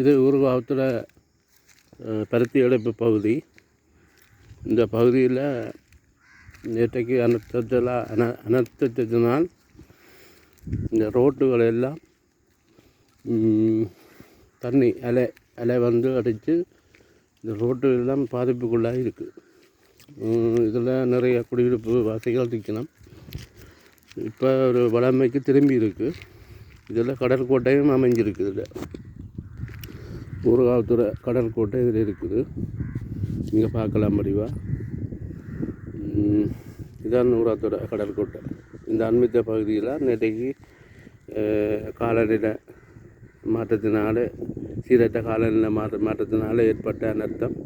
இது ஊர்காவத்தில் பருத்தி எடுப்பு பகுதி. இந்த பகுதியில் நேற்றைக்கு அனர்த்தத்தினால் இந்த ரோட்டுகள் எல்லாம் தண்ணி அலை வந்து அடித்து இந்த ரோட்டு எல்லாம் பாதிப்புக்குள்ளாக இருக்குது. இதில் நிறைய குடியிருப்பு வாசிகள் திக்கணும். இப்போ ஒரு வளமைக்கு திரும்பி இருக்குது. இதில் கடற்கோட்டையும் அமைஞ்சிருக்கு. இதில் ஊர்காவத்துறை கடற்கோட்டை இதில் இருக்குது. இங்கே பார்க்கலாம் முடிவா. இதான் ஊர்காவத்துறை கடற்கோட்டை. இந்த அண்மித்த பகுதியில் நேற்றைக்கு காலநிலை மாற்றத்தினால சீரற்ற காலநிலை மாற்றத்தினால ஏற்பட்ட அனர்த்தம்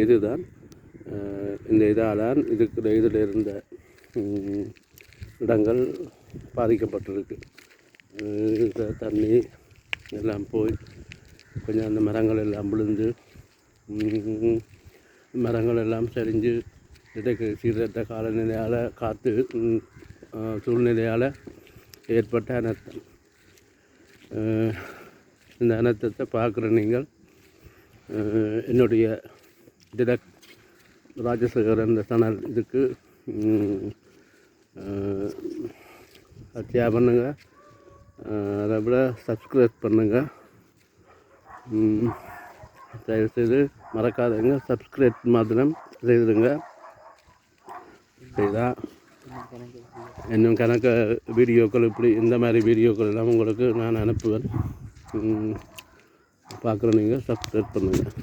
இதுதான். இந்த இதால் இதில் இருந்த இடங்கள் பாதிக்கப்பட்டிருக்கு. தண்ணி எல்லாம் போய் கொஞ்சம் அந்த மரங்கள் எல்லாம் விழுந்து மரங்கள் எல்லாம் சரிஞ்சு இதற்கு சீரற்ற காலநிலையால் காற்று சூழ்நிலையால் ஏற்பட்ட அனர்த்தம். இந்த அனர்த்தத்தை பார்க்குற நீங்கள் என்னுடைய டிரெக்ட் ராஜசேகரன் இந்த சேனல் இதுக்கு ஷேர் பண்ணுங்கள். அதை விட சப்ஸ்கிரைப் பண்ணுங்கள். தயவுசெய்து மறக்காதங்க, சப்ஸ்கிரைப் மாத்திரம் செய்துடுங்க. செய்தால் இன்னும் கணக்க வீடியோக்கள் இப்படி இந்த மாதிரி வீடியோக்கள் எல்லாம் உங்களுக்கு நான் அனுப்புவேன். பார்க்குற நீங்கள் சப்ஸ்கிரைப் பண்ணுங்கள்.